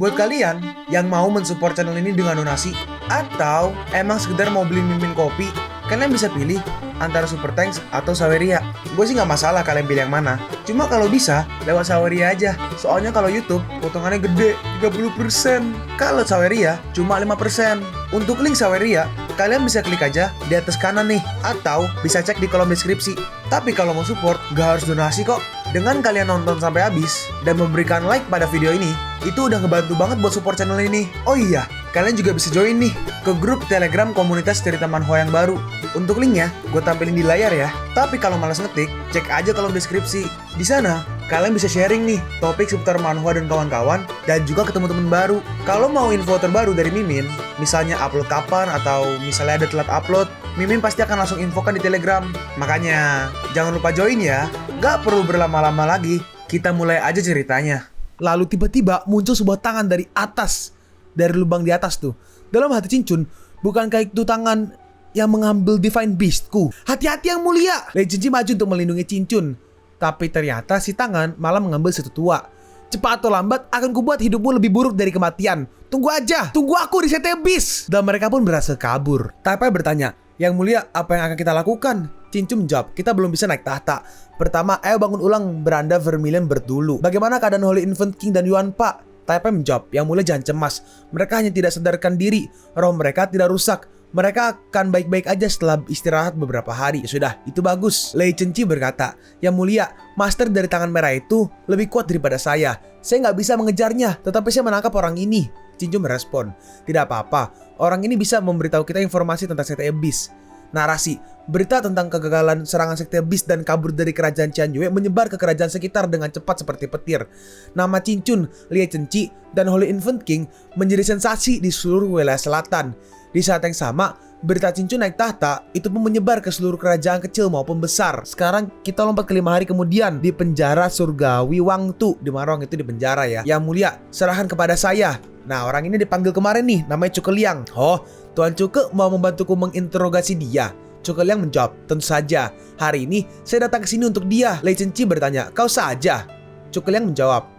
Buat kalian yang mau mensupport channel ini dengan donasi atau emang sekedar mau beli mimin kopi, kalian bisa pilih antara Super Thanks atau Saweria. Gue sih nggak masalah kalian pilih yang mana. Cuma kalau bisa lewat Saweria aja. Soalnya kalau YouTube potongannya gede 30%. Kalau Saweria cuma 5%. Untuk link Saweria kalian bisa klik aja di atas kanan nih, atau bisa cek di kolom deskripsi. Tapi kalau mau support gak harus donasi kok. Dengan kalian nonton sampai habis dan memberikan like pada video ini, itu udah ngebantu banget buat support channel ini. Oh iya, kalian juga bisa join nih ke grup Telegram komunitas cerita manhwa yang baru. Untuk linknya gue tampilin di layar ya. Tapi kalau malas ngetik, cek aja kolom deskripsi. Di sana kalian bisa sharing nih topik seputar manhwa dan kawan-kawan, dan juga ketemu teman baru. Kalau mau info terbaru dari Mimin, misalnya upload kapan atau misalnya ada telat upload, Mimin pasti akan langsung infokan di Telegram. Makanya jangan lupa join ya. Gak perlu berlama-lama lagi, kita mulai aja ceritanya. Lalu tiba-tiba muncul sebuah tangan dari atas, dari lubang di atas tuh. Dalam hati Cincun, bukankah itu tangan yang mengambil Divine Beastku? Hati-hati yang mulia! Lei Jinci maju untuk melindungi Cincun, tapi ternyata si tangan malah mengambil setu tua. Cepat atau lambat akan kubuat hidupmu lebih buruk dari kematian. Tunggu aja, tunggu aku di Sete Beast. Dan mereka pun berhasil kabur. Tai Pai bertanya, "Yang mulia, apa yang akan kita lakukan?" Cincun menjawab, "Kita belum bisa naik tahta. Pertama, ayo bangun ulang beranda Vermilion Bertulu. Bagaimana keadaan Holy Infant King dan Yuan Pak?" Tai Pai menjawab, "Yang mulia jangan cemas. Mereka hanya tidak sadarkan diri. Roh mereka tidak rusak. Mereka akan baik-baik aja setelah istirahat beberapa hari." Sudah, itu bagus. Lei Cenci berkata, "Yang mulia, master dari tangan merah itu lebih kuat daripada saya. Saya nggak bisa mengejarnya, tetapi saya menangkap orang ini." Cincun merespon, "Tidak apa-apa. Orang ini bisa memberitahu kita informasi tentang Sekte Abyss." Narasi, berita tentang kegagalan serangan Sekte Abyss dan kabur dari kerajaan Qianyue menyebar ke kerajaan sekitar dengan cepat seperti petir. Nama Cincun, Lei Cenci, dan Holy Infant King menjadi sensasi di seluruh wilayah selatan. Di saat yang sama, berita Cincun naik tahta itu pun menyebar ke seluruh kerajaan kecil maupun besar. Sekarang kita lompat ke 5 hari kemudian di penjara surgawi Wangtu. Di mana Wang itu di penjara ya. "Yang mulia, serahkan kepada saya." Nah, orang ini dipanggil kemarin nih, namanya Cuke Liang. "Oh, Tuan Cuke mau membantuku menginterogasi dia?" Cuke Liang menjawab, "Tentu saja. Hari ini saya datang ke sini untuk dia." Lei Cenci bertanya, "Kau saja?" Cuke Liang menjawab,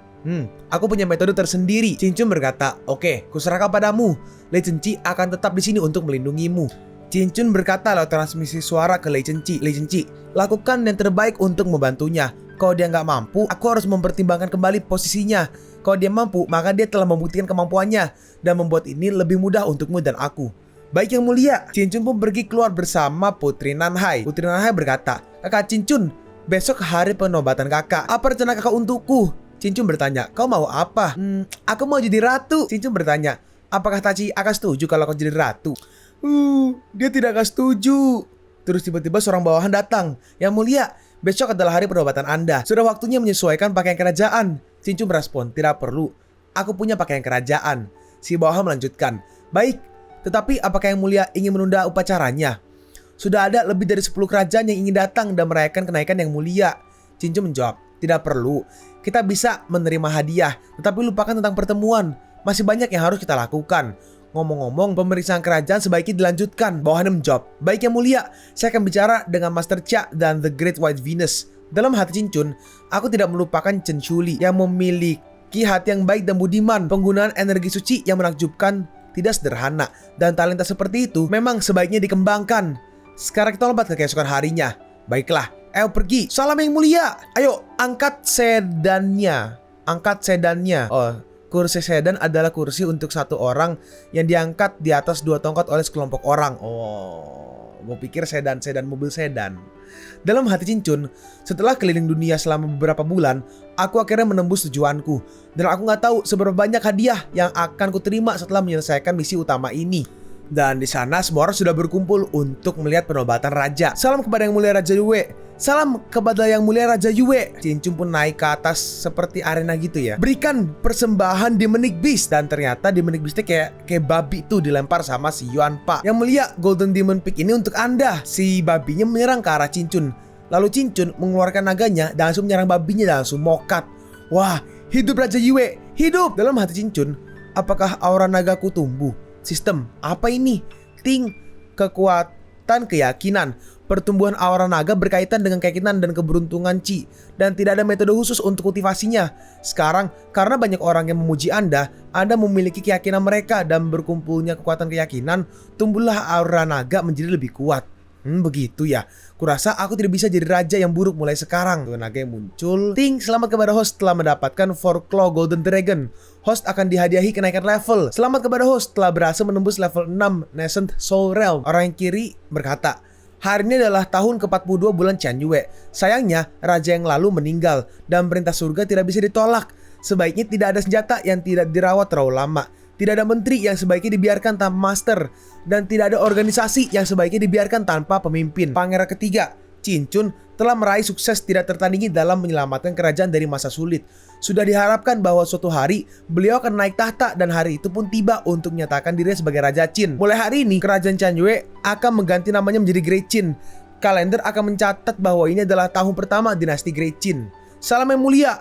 "Aku punya metode tersendiri." Cincun berkata, "Oke, kuserahkan padamu. Lei Cenci akan tetap di sini untuk melindungimu." Cincun berkata lewat transmisi suara ke Lei Cenci, "Lei Cenci, lakukan yang terbaik untuk membantunya. Kalau dia nggak mampu, aku harus mempertimbangkan kembali posisinya. Kalau dia mampu, maka dia telah membuktikan kemampuannya dan membuat ini lebih mudah untukmu dan aku." "Baik yang mulia." Cincun pun pergi keluar bersama Putri Nanhai. Putri Nanhai berkata, "Kakak Cincun, besok hari penobatan kakak. Apa rencana kakak untukku?" Cincun bertanya, "Kau mau apa?" Aku mau jadi ratu." Cincun bertanya, "Apakah Tachi akan setuju kalau kau jadi ratu?" Dia tidak akan setuju. Terus tiba-tiba seorang bawahan datang. "Yang mulia, besok adalah hari penobatan Anda. Sudah waktunya menyesuaikan pakaian kerajaan." Cincun merespon, "Tidak perlu. Aku punya pakaian kerajaan." Si bawahan melanjutkan, "Baik, tetapi apakah yang mulia ingin menunda upacaranya? Sudah ada lebih dari 10 kerajaan yang ingin datang dan merayakan kenaikan yang mulia." Cincun menjawab, "Tidak perlu. Kita bisa menerima hadiah, tetapi lupakan tentang pertemuan. Masih banyak yang harus kita lakukan. Ngomong-ngomong, pemeriksaan kerajaan sebaiknya dilanjutkan." Bawahannya menjawab, "Baik yang mulia, saya akan bicara dengan Master Chia dan The Great White Venus." Dalam hati Cincun, aku tidak melupakan Chen Shuli yang memiliki hati yang baik dan budiman. Penggunaan energi suci yang menakjubkan tidak sederhana, dan talenta seperti itu memang sebaiknya dikembangkan. Sekarang kita lompat ke keesokan harinya. "Baiklah, ayo pergi. Salam yang mulia. Ayo, angkat sedannya." Angkat sedannya. Kursi sedan adalah kursi untuk satu orang yang diangkat di atas 2 tongkat oleh sekelompok orang. Gue pikir sedan mobil sedan. Dalam hati Cincun, setelah keliling dunia selama beberapa bulan, aku akhirnya menembus tujuanku. Dan aku gak tahu seberapa banyak hadiah yang akan kuterima setelah menyelesaikan misi utama ini. Dan di sana semua orang sudah berkumpul untuk melihat penobatan raja. "Salam kepada yang mulia Raja Yue. Salam kepada yang mulia Raja Yue." Cincun pun naik ke atas seperti arena gitu ya. "Berikan persembahan Demonic Beast." Dan ternyata Demonic Beastnya kayak babi tuh dilempar sama si Yuan Pa. "Yang mulia, Golden Demon Peak ini untuk Anda." Si babinya menyerang ke arah Cincun. Lalu Cincun mengeluarkan naganya dan langsung menyerang babinya dan langsung mokat. "Wah, hidup Raja Yue, hidup!" Dalam hati Cincun, apakah aura nagaku tumbuh? Sistem apa ini? Ting, kekuatan kekuatan keyakinan. Pertumbuhan aura naga berkaitan dengan keyakinan dan keberuntungan Ci, dan tidak ada metode khusus untuk kultivasinya. Sekarang, karena banyak orang yang memuji Anda memiliki keyakinan mereka, dan berkumpulnya kekuatan keyakinan, tumbuhlah aura naga menjadi lebih kuat. Begitu ya. Kurasa aku tidak bisa jadi raja yang buruk mulai sekarang. Tuh naga yang muncul. Ting, selamat kepada host telah mendapatkan 4 Claw Golden Dragon. Host akan dihadiahi kenaikan level. Selamat kepada host telah berhasil menembus level 6 Nascent Soul Realm. Orang yang kiri berkata, hari ini adalah tahun ke-42 bulan Tianyue. Sayangnya, raja yang lalu meninggal dan perintah surga tidak bisa ditolak. Sebaiknya tidak ada senjata yang tidak dirawat terlalu lama. Tidak ada menteri yang sebaiknya dibiarkan tanpa master, dan tidak ada organisasi yang sebaiknya dibiarkan tanpa pemimpin. Pangeran ketiga, Cincun, telah meraih sukses tidak tertandingi dalam menyelamatkan kerajaan dari masa sulit. Sudah diharapkan bahwa suatu hari beliau akan naik tahta, dan hari itu pun tiba untuk menyatakan dirinya sebagai Raja Qin. Mulai hari ini, kerajaan Tianyue akan mengganti namanya menjadi Great Qin. Kalender akan mencatat bahwa ini adalah tahun pertama dinasti Great Qin. Salam yang mulia,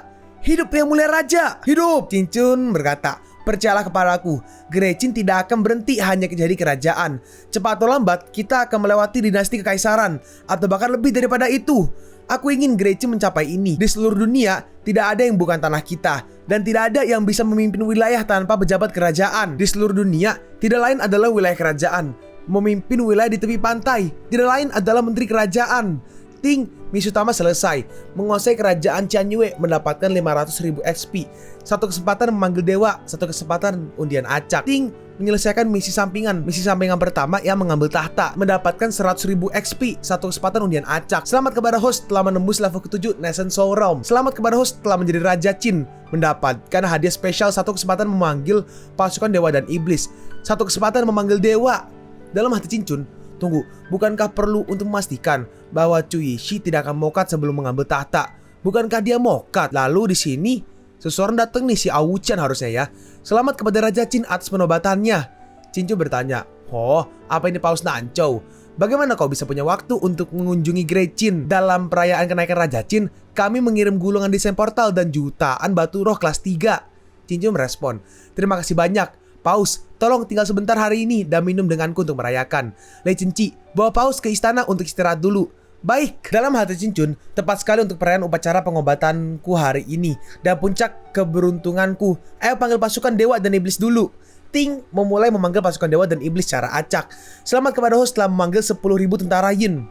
hidup yang mulia raja, hidup! Cincun berkata, percayalah kepadaku, Great Qin tidak akan berhenti hanya jadi kerajaan. Cepat atau lambat, kita akan melewati dinasti kekaisaran, atau bahkan lebih daripada itu. Aku ingin Great Qin mencapai ini. Di seluruh dunia, tidak ada yang bukan tanah kita, dan tidak ada yang bisa memimpin wilayah tanpa pejabat kerajaan. Di seluruh dunia, tidak lain adalah wilayah kerajaan. Memimpin wilayah di tepi pantai, tidak lain adalah menteri kerajaan. Ting, misi utama selesai. Menguasai kerajaan Tianyue mendapatkan 500.000 XP. Satu kesempatan memanggil dewa, satu kesempatan undian acak. Ting, menyelesaikan misi sampingan. Misi sampingan pertama yang mengambil tahta, mendapatkan 100.000 XP, satu kesempatan undian acak. Selamat kepada host telah menembus level ke-7 Nascent Soul Realm. Selamat kepada host telah menjadi Raja Qin, mendapatkan hadiah spesial, satu kesempatan memanggil pasukan dewa dan iblis, satu kesempatan memanggil dewa. Dalam hati Cincun, tunggu, bukankah perlu untuk memastikan bahwa Chu Yishi tidak akan mokat sebelum mengambil tahta? Bukankah dia mokat? Lalu di sini seseorang datang nih, si Awuchan harusnya ya. Selamat kepada Raja Qin atas penobatannya. Cincun bertanya, "Oh, apa ini Paus Nancou? Bagaimana kau bisa punya waktu untuk mengunjungi Great Qin? Dalam perayaan kenaikan Raja Qin, kami mengirim gulungan desain portal dan jutaan batu roh kelas 3. Cincun merespon, "Terima kasih banyak. Paus, tolong tinggal sebentar hari ini dan minum denganku untuk merayakan. Lei Cenci, bawa Paus ke istana untuk istirahat dulu." Baik, dalam hati Cincun, tepat sekali untuk perayaan upacara pengobatanku hari ini dan puncak keberuntunganku. Ayo panggil pasukan dewa dan iblis dulu. Ting memulai memanggil pasukan dewa dan iblis secara acak. Selamat kepada host telah memanggil 10.000 tentara Yin.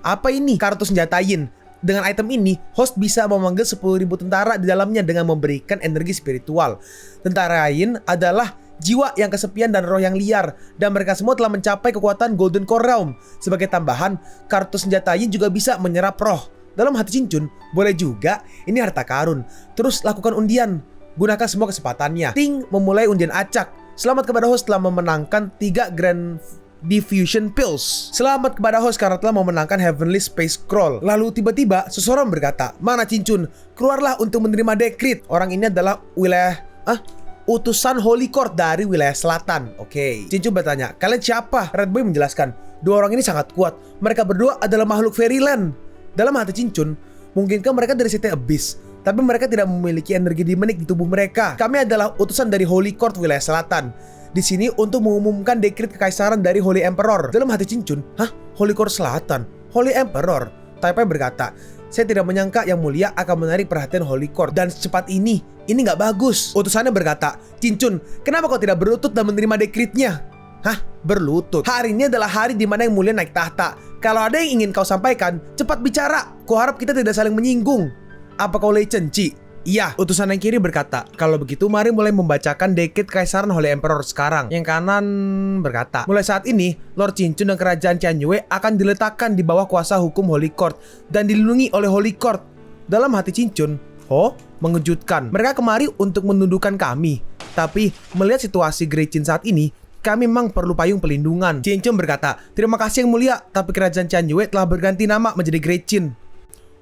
Apa ini? Kartu senjata Yin. Dengan item ini, host bisa memanggil 10.000 tentara di dalamnya dengan memberikan energi spiritual. Tentara Yin adalah jiwa yang kesepian dan roh yang liar, dan mereka semua telah mencapai kekuatan Golden Core Realm. Sebagai tambahan, kartu senjata Yin juga bisa menyerap roh. Dalam hati Cincun, boleh juga, ini harta karun. Terus lakukan undian, gunakan semua kesempatannya. Ting memulai undian acak. Selamat kepada host telah memenangkan 3 Grand Diffusion Pills. Selamat kepada host karena telah memenangkan Heavenly Space Scroll. Lalu tiba-tiba seseorang berkata, "Mana Cincun? Keluarlah untuk menerima dekrit." Orang ini adalah wilayah utusan Holy Court dari wilayah selatan. Oke. Cincun bertanya, "Kalian siapa?" Red Boy menjelaskan, "Dua orang ini sangat kuat. Mereka berdua adalah makhluk Fairyland." Dalam hati Cincun, mungkinkah mereka dari City Abyss? Tapi mereka tidak memiliki energi demonik di tubuh mereka. Kami adalah utusan dari Holy Court wilayah selatan, di sini untuk mengumumkan dekrit kekaisaran dari Holy Emperor. Dalam hati Cincun, Holy Court selatan? Holy Emperor? Taipei berkata, "Saya tidak menyangka yang mulia akan menarik perhatian Holy Court dan secepat ini nggak bagus." Utusannya berkata, "Cincun, kenapa kau tidak berlutut dan menerima dekritnya?" Berlutut? Hari ini adalah hari di mana yang mulia naik tahta. Kalau ada yang ingin kau sampaikan, cepat bicara. Kuharap kita tidak saling menyinggung. Apa kau Lei Cenci? Iya. Utusan yang kiri berkata, "Kalau begitu mari mulai membacakan dekrit kekaisaran Holy Emperor sekarang." Yang kanan berkata, "Mulai saat ini, Lord Cincun dan kerajaan Tianyue akan diletakkan di bawah kuasa hukum Holy Court dan dilindungi oleh Holy Court." Dalam hati Cincun, mengejutkan. Mereka kemari untuk menundukkan kami. Tapi melihat situasi Great Qin saat ini, kami memang perlu payung pelindungan. Cincun berkata, "Terima kasih yang mulia, tapi kerajaan Tianyue telah berganti nama menjadi Great Qin."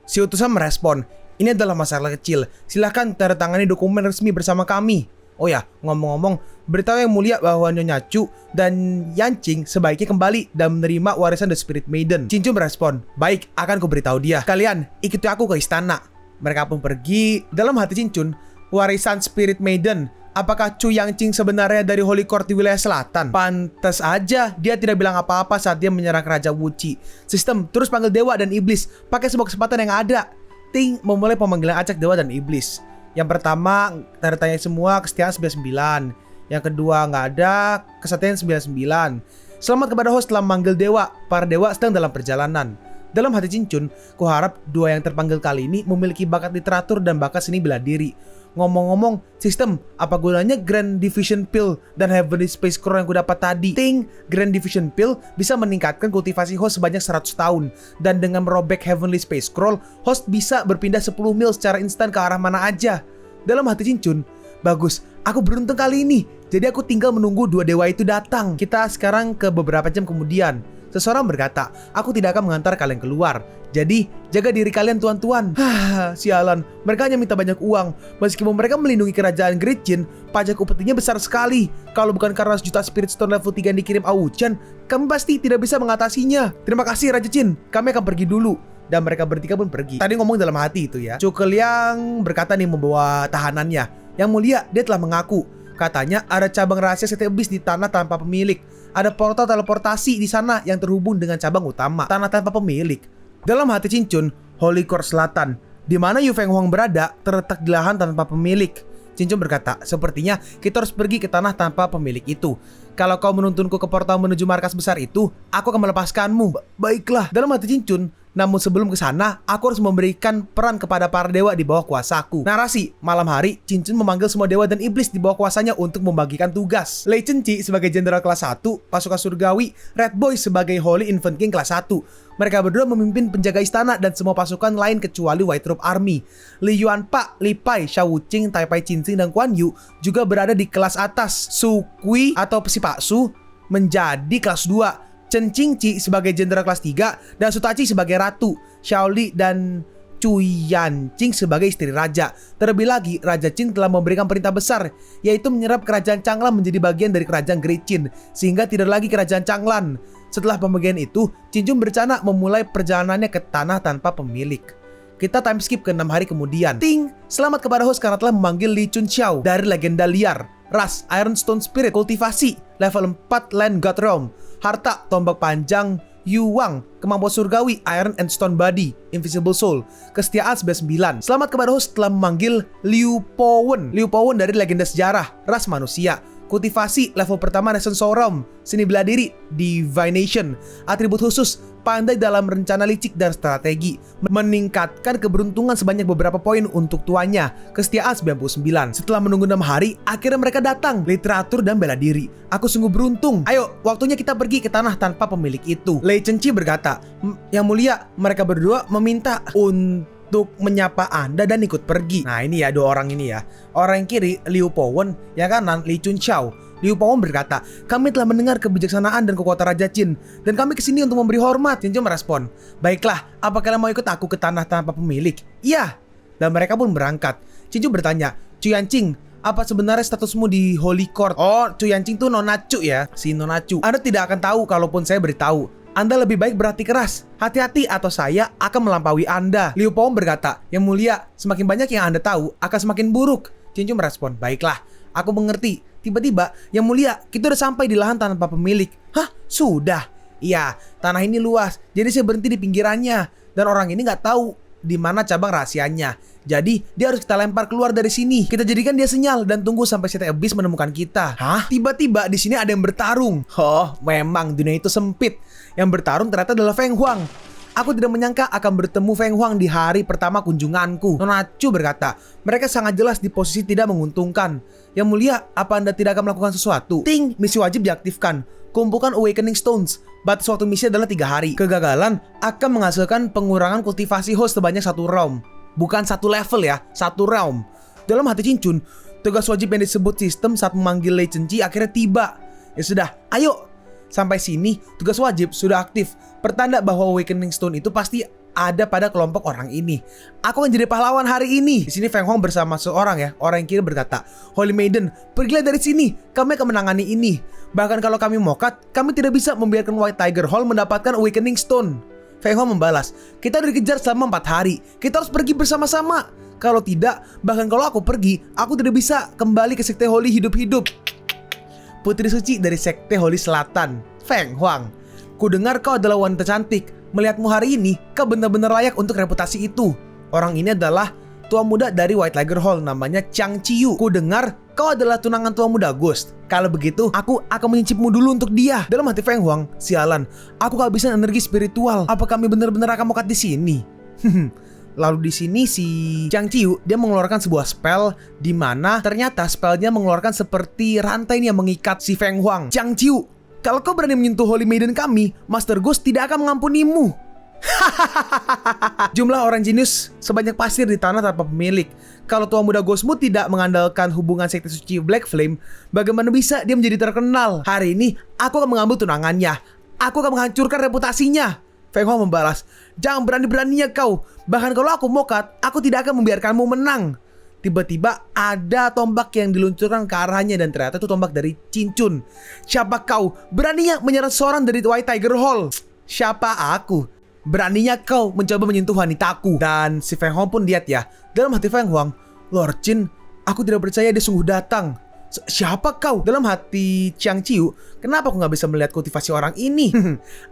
Si utusan merespon, "Ini adalah masalah kecil. Silahkan tanda tangani dokumen resmi bersama kami." Oh ya, ngomong-ngomong, beritahu yang mulia bahwa Nyonya Chu dan Yanqing sebaiknya kembali dan menerima warisan The Spirit Maiden. Cincun merespon, "Baik, akan ku beritahu dia. Kalian ikuti aku ke istana." Mereka pun pergi. Dalam hati Cincun, warisan Spirit Maiden Apakah Chu Yangqing sebenarnya dari Holy Court di wilayah selatan? Pantas aja dia tidak bilang apa-apa saat dia menyerang Raja Wuci. Sistem terus panggil dewa dan iblis, pakai semua kesempatan yang ada. Ting memulai pemanggilan acak dewa dan iblis. Yang pertama, tanda tanya semua, kesetiaan 99. Yang kedua, nggak ada, kesetiaan 99. Selamat kepada host telah memanggil dewa. Para dewa sedang dalam perjalanan. Dalam hati Cincun, kuharap dua yang terpanggil kali ini memiliki bakat literatur dan bakat seni bela diri. Ngomong-ngomong, sistem, apa gunanya Grand Division Pill dan Heavenly Space Scroll yang kudapat tadi? Ting, Grand Division Pill bisa meningkatkan kultivasi host sebanyak 100 tahun. Dan dengan merobek Heavenly Space Scroll, host bisa berpindah 10 mil secara instan ke arah mana aja. Dalam hati Cincun, bagus, aku beruntung kali ini. Jadi aku tinggal menunggu dua dewa itu datang. Kita sekarang ke beberapa jam kemudian. Seseorang berkata, aku tidak akan mengantar kalian keluar. Jadi, jaga diri kalian tuan-tuan. Sialan, mereka hanya minta banyak uang. Meskipun mereka melindungi kerajaan Great Jin, pajak upetinya besar sekali. Kalau bukan karena sejuta Spirit Stone level 3 yang dikirim Awu-chan, kami pasti tidak bisa mengatasinya. Terima kasih Raja Jin, kami akan pergi dulu. Dan mereka bertiga pun pergi. Tadi ngomong dalam hati itu ya. Cukel yang berkata nih membawa tahanannya. Yang mulia, dia telah mengaku. Katanya ada cabang rahasia City Abyss di tanah tanpa pemilik. Ada portal teleportasi di sana yang terhubung dengan cabang utama, tanah tanpa pemilik. Dalam hati Cincun, Holy Court Selatan, di mana Yu Feng Huang berada, terletak di lahan tanpa pemilik. Cincun berkata, sepertinya kita harus pergi ke tanah tanpa pemilik itu. Kalau kau menuntunku ke portal menuju markas besar itu, aku akan melepaskanmu. Baiklah. Dalam hati Cincun, namun sebelum ke sana, aku harus memberikan peran kepada para dewa di bawah kuasaku. Narasi, malam hari, Cincun memanggil semua dewa dan iblis di bawah kuasanya untuk membagikan tugas. Lei Chen-Chi sebagai jenderal kelas 1, pasukan surgawi, Red Boy sebagai Holy Infant King kelas 1. Mereka berdua memimpin penjaga istana dan semua pasukan lain kecuali White Robe Army. Li Yuanpa, Li Pai, Xiao Wuqing, Tai Pai Qingxing, dan Guan Yu juga berada di kelas atas. Su Kui atau si Pak Su menjadi kelas 2. Chen Qingqi sebagai jenderal kelas 3 dan Su Tachi sebagai ratu, Xiao Li dan Chu Yanqing sebagai istri raja. Terlebih lagi, Raja Qin telah memberikan perintah besar, yaitu menyerap kerajaan Changlan menjadi bagian dari kerajaan Great Qin, sehingga tidak lagi kerajaan Changlan. Setelah pembagian itu, Cincun berencana memulai perjalanannya ke tanah tanpa pemilik. Kita time skip ke 6 hari kemudian. Ting, selamat kepada host karena telah memanggil Li Chunxiao dari legenda liar. Ras, Ironstone Spirit, kultivasi, level 4 Land God Realm. Harta, tombak panjang, Yu Wang, kemampuan surgawi, Iron and Stone Body, Invisible Soul, kesetiaan 99. Selamat kepada host telah memanggil Liu Powen. Liu Powen dari legenda sejarah, ras manusia. Kultivasi, level pertama Nation Soul Realm, seni bela diri, Divination. Atribut khusus, pandai dalam rencana licik dan strategi. Meningkatkan keberuntungan sebanyak beberapa poin untuk tuannya, kesetiaan 99. Setelah menunggu 6 hari, akhirnya mereka datang. Literatur dan bela diri. Aku sungguh beruntung. Ayo, waktunya kita pergi ke tanah tanpa pemilik itu. Lei Chen-Chi berkata, Yang mulia, mereka berdua meminta untuk menyapa Anda dan ikut pergi. Nah ini ya dua orang ini ya. Orang yang kiri Liu Powen, yang kanan Li Chunxiao. Liu Powen berkata, kami telah mendengar kebijaksanaan dan kekuatan Raja Qin, dan kami kesini untuk memberi hormat. Cincun merespon, baiklah, apa kalian mau ikut aku ke tanah tanpa pemilik? Iya. Dan mereka pun berangkat. Cincun bertanya, Chu Yanqing, apa sebenarnya statusmu di Holy Court? Oh, Chu Yanqing tuh Nona Chu ya, si Nona Chu. Anda tidak akan tahu kalaupun saya beritahu. Anda lebih baik berhati keras. Hati-hati atau saya akan melampaui Anda. Liu Powen berkata, yang mulia, semakin banyak yang Anda tahu akan semakin buruk. Cincun merespon, baiklah, aku mengerti. Tiba-tiba, yang mulia, kita udah sampai di lahan tanpa pemilik. Hah? Sudah? Iya, tanah ini luas, jadi saya berhenti di pinggirannya. Dan orang ini nggak tahu di mana cabang rahasianya. Jadi, dia harus kita lempar keluar dari sini. Kita jadikan dia sinyal dan tunggu sampai City Abyss menemukan kita. Hah? Tiba-tiba di sini ada yang bertarung. Oh, memang dunia itu sempit. Yang bertarung ternyata adalah Feng Huang. Aku tidak menyangka akan bertemu Feng Huang di hari pertama kunjunganku. Nona Chu berkata, mereka sangat jelas di posisi tidak menguntungkan. Yang mulia, apa Anda tidak akan melakukan sesuatu? Ting, misi wajib diaktifkan. Kumpulkan Awakening Stones. Batas waktu misi adalah 3 hari. Kegagalan akan menghasilkan pengurangan kultivasi host sebanyak 1 realm. Bukan 1 level ya, 1 realm. Dalam hati Cincun, tugas wajib yang disebut sistem saat memanggil Lei Chen-Chi akhirnya tiba. Ya sudah, ayo. Sampai sini, tugas wajib sudah aktif. Pertanda bahwa Awakening Stone itu pasti ada pada kelompok orang ini. Aku akan jadi pahlawan hari ini. Di sini Feng Huang bersama seorang ya, orang yang kiri berkata, Holy Maiden, pergilah dari sini. Kami akan menangani ini. Bahkan kalau kami mokat, kami tidak bisa membiarkan White Tiger Hall mendapatkan Awakening Stone. Feng Huang membalas, kita udah dikejar selama 4 hari. Kita harus pergi bersama-sama. Kalau tidak, bahkan kalau aku pergi, aku tidak bisa kembali ke Sekte Holy hidup-hidup. Putri suci dari Sekte Holy Selatan, Feng Huang. Ku dengar kau adalah wanita cantik. Melihatmu hari ini, kau benar-benar layak untuk reputasi itu. Orang ini adalah tua muda dari White Tiger Hall, namanya Chang Chiyu. Ku dengar kau adalah tunangan tua muda Ghost. Kalau begitu, aku akan menyicipmu dulu untuk dia. Dalam hati Feng Huang, sialan, aku kehabisan energi spiritual. Apa kami benar-benar akan mokat di sini? Lalu di sini si Chang Chiyu dia mengeluarkan sebuah spell di mana ternyata spellnya mengeluarkan seperti rantai yang mengikat si Feng Huang. Chang Chiyu, kalau kau berani menyentuh Holy Maiden kami, Master Ghost tidak akan mengampunimu. Jumlah orang jenius sebanyak pasir di tanah tanpa pemilik. Kalau tua muda Ghostmu tidak mengandalkan hubungan sekte suci Black Flame, bagaimana bisa dia menjadi terkenal? Hari ini aku akan mengambil tunangannya. Aku akan menghancurkan reputasinya. Feng Huang membalas, jangan berani-beraninya kau. Bahkan kalau aku mokat, aku tidak akan membiarkanmu menang. Tiba-tiba ada tombak yang diluncurkan ke arahnya dan ternyata itu tombak dari Cincun. Siapa kau? Beraninya menyerang seorang dari White Tiger Hall? Siapa aku? Beraninya kau mencoba menyentuh wanitaku. Dan si Feng Huang pun lihat ya. Dalam hati Feng Huang, Lord Jin, aku tidak percaya dia sungguh datang. Siapa kau? Dalam hati Chang Chiyu, kenapa aku nggak bisa melihat kultivasi orang ini?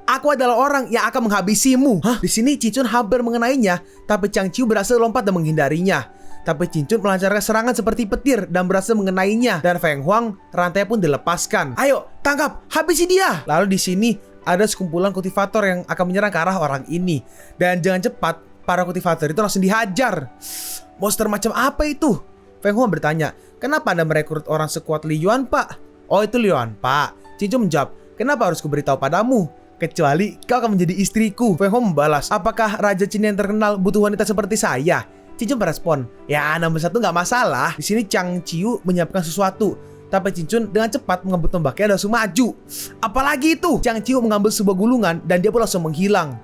Aku adalah orang yang akan menghabisimu. Hah? Di sini Cincun hampir mengenainya, tapi Chang Chiyu berhasil lompat dan menghindarinya. Tapi Cincun melancarkan serangan seperti petir dan berhasil mengenainya. Dan Feng Huang, rantai pun dilepaskan. Ayo, tangkap, habisi dia. Lalu di sini ada sekumpulan kultivator yang akan menyerang ke arah orang ini. Dan jangan cepat, para kultivator itu langsung dihajar. Monster macam apa itu? Feng Huang bertanya, kenapa Anda merekrut orang sekuat Li Yuan, Pak? Oh, itu Li Yuan, Pak. Cincun menjawab, kenapa harus kuberitahu padamu? Kecuali kau akan menjadi istriku. Feng Huang membalas, apakah Raja Cina yang terkenal butuh wanita seperti saya? Cincun merespon, ya nomor 1 nggak masalah. Di sini Chang Chiyu menyiapkan sesuatu, tapi Cincun dengan cepat mengambil tombaknya dan langsung maju. Apalagi itu? Chang Chiyu mengambil sebuah gulungan dan dia pun langsung menghilang.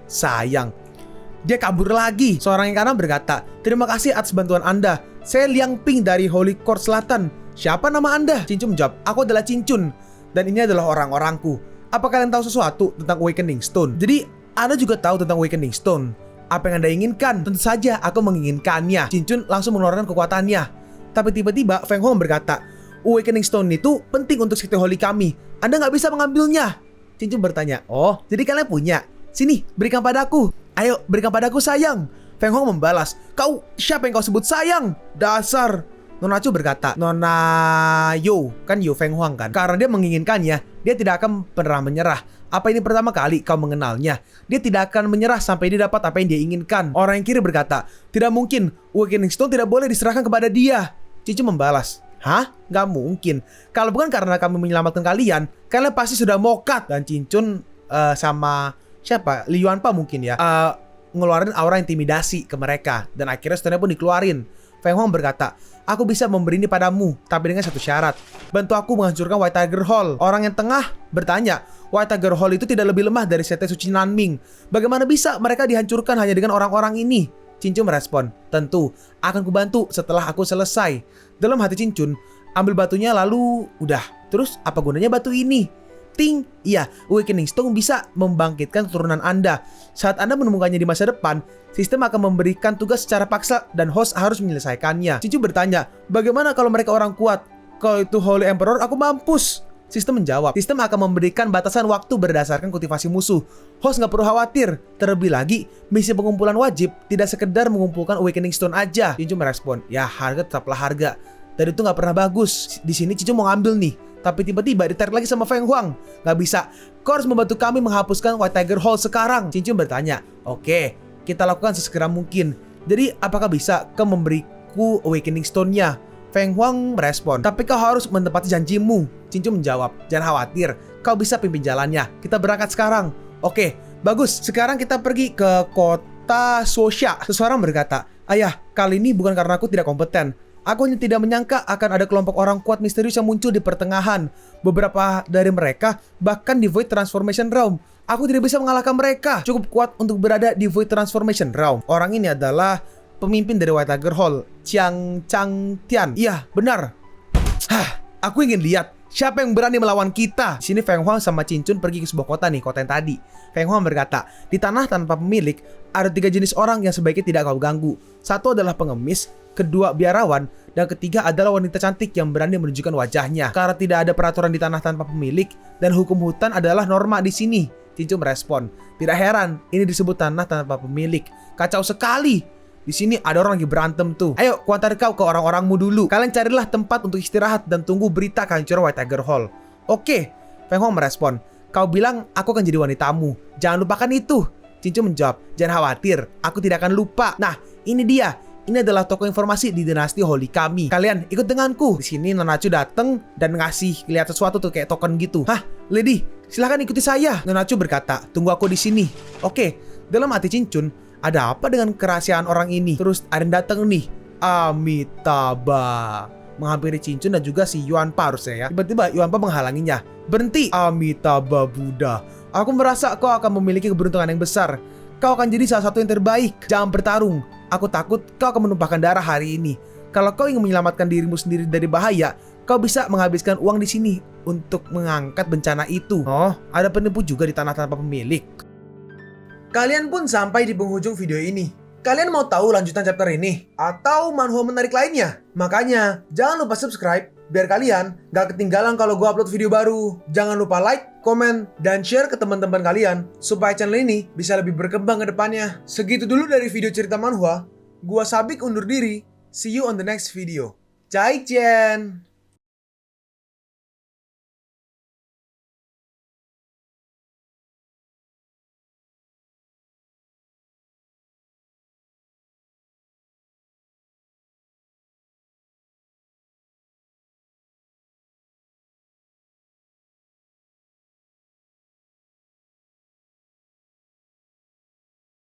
Sayang, dia kabur lagi. Seorang yang kanan berkata, terima kasih atas bantuan Anda. Saya Liang Ping dari Holy Court Selatan. Siapa nama Anda? Cincun menjawab, aku adalah Cincun. Dan ini adalah orang-orangku. Apa kalian tahu sesuatu tentang Awakening Stone? Jadi, Anda juga tahu tentang Awakening Stone. Apa yang Anda inginkan? Tentu saja aku menginginkannya. Cincun langsung mengeluarkan kekuatannya. Tapi tiba-tiba Feng Huang berkata, Awakening Stone itu penting untuk sekte Holy kami. Anda nggak bisa mengambilnya. Cincun bertanya, oh jadi kalian punya? Sini, berikan padaku. Ayo, berikan padaku sayang. Feng Huang membalas, kau siapa yang kau sebut sayang? Dasar. Nona Chu berkata, Nona Yo, kan Yo Feng Huang kan? Karena dia menginginkannya, dia tidak akan pernah menyerah. Apa ini pertama kali kau mengenalnya? Dia tidak akan menyerah sampai dia dapat apa yang dia inginkan. Orang yang kiri berkata, tidak mungkin, Awakening Stone tidak boleh diserahkan kepada dia. Cicu membalas, hah? Gak mungkin. Kalau bukan karena kami menyelamatkan kalian, kalian pasti sudah mokat. Dan Cincun sama siapa? Li Yuanpa mungkin ya, ngeluarin aura intimidasi ke mereka. Dan akhirnya stone-nya pun dikeluarin. Feng Huang berkata, aku bisa memberi ini padamu, tapi dengan satu syarat. Bantu aku menghancurkan White Tiger Hall. Orang yang tengah bertanya, White Tiger Hall itu tidak lebih lemah dari sekte suci Nanming. Bagaimana bisa mereka dihancurkan hanya dengan orang-orang ini? Cincun merespon, tentu, akan kubantu setelah aku selesai. Dalam hati Cincun, ambil batunya lalu udah. Terus apa gunanya batu ini? Ting, iya, Awakening Stone bisa membangkitkan keturunan Anda. Saat Anda menemukannya di masa depan, sistem akan memberikan tugas secara paksa dan host harus menyelesaikannya. Cicu bertanya, bagaimana kalau mereka orang kuat? Kalau itu Holy Emperor, aku mampus. Sistem menjawab, sistem akan memberikan batasan waktu berdasarkan kultivasi musuh. Host nggak perlu khawatir. Terlebih lagi, misi pengumpulan wajib tidak sekedar mengumpulkan Awakening Stone aja. Cicu merespon, ya harga tetaplah harga. Dan itu nggak pernah bagus. Di sini Cicu mau ngambil nih. Tapi tiba-tiba ditarik lagi sama Feng Huang. Gak bisa, kau harus membantu kami menghapuskan White Tiger Hall sekarang. Cincun bertanya, oke, kita lakukan sesegera mungkin. Jadi apakah bisa kau memberiku Awakening Stone-nya? Feng Huang merespon, tapi kau harus menepati janjimu. Cincun menjawab, jangan khawatir, kau bisa pimpin jalannya. Kita berangkat sekarang. Oke, bagus, sekarang kita pergi ke kota Sosha. Seseorang berkata, ayah, kali ini bukan karena aku tidak kompeten. Aku hanya tidak menyangka akan ada kelompok orang kuat misterius yang muncul di pertengahan. Beberapa dari mereka bahkan di Void Transformation Realm. Aku tidak bisa mengalahkan mereka. Cukup kuat untuk berada di Void Transformation Realm. Orang ini adalah pemimpin dari White Tiger Hall, Chang Tian. Iya, benar. Aku ingin lihat Siapa yang berani melawan kita? Di sini Feng Huang sama Cincun pergi ke sebuah kota nih, kota yang tadi. Feng Huang berkata, di tanah tanpa pemilik, ada 3 jenis orang yang sebaiknya tidak kau ganggu. Satu adalah pengemis, kedua biarawan, dan ketiga adalah wanita cantik yang berani menunjukkan wajahnya. Karena tidak ada peraturan di tanah tanpa pemilik, dan hukum hutan adalah norma di sini. Cincun merespon, tidak heran, ini disebut tanah tanpa pemilik. Kacau sekali. Di sini ada orang lagi berantem tuh. Ayo, kuantar kau ke orang-orangmu dulu. Kalian carilah tempat untuk istirahat dan tunggu berita kehancuran White Tiger Hall. Oke, Feng Huang merespon. Kau bilang aku akan jadi wanitamu. Jangan lupakan itu. Cincun menjawab, jangan khawatir, aku tidak akan lupa. Nah, ini dia. Ini adalah toko informasi di dinasti Holy kami. Kalian ikut denganku. Di sini Nanachu datang dan ngasih lihat sesuatu tuh kayak token gitu. Hah, Lady, silahkan ikuti saya. Nanachu berkata, tunggu aku di sini. Oke, dalam hati Cincun, ada apa dengan kerahasiaan orang ini? Terus ada yang datang nih, Amitabha, menghampiri Cincun dan juga si Yuan Pa harusnya ya. Tiba-tiba Yuan Pa menghalanginya. Berhenti, Amitabha Buddha. Aku merasa kau akan memiliki keberuntungan yang besar. Kau akan jadi salah satu yang terbaik. Jangan bertarung. Aku takut kau akan menumpahkan darah hari ini. Kalau kau ingin menyelamatkan dirimu sendiri dari bahaya, kau bisa menghabiskan uang di sini untuk mengangkat bencana itu. Oh, ada penipu juga di tanah tanpa pemilik. Kalian pun sampai di penghujung video ini. Kalian mau tahu lanjutan chapter ini? Atau manhwa menarik lainnya? Makanya, jangan lupa subscribe biar kalian gak ketinggalan kalau gue upload video baru. Jangan lupa like, komen, dan share ke teman-teman kalian supaya channel ini bisa lebih berkembang ke depannya. Segitu dulu dari video cerita manhwa. Gua Sabik undur diri. See you on the next video. Zaijian!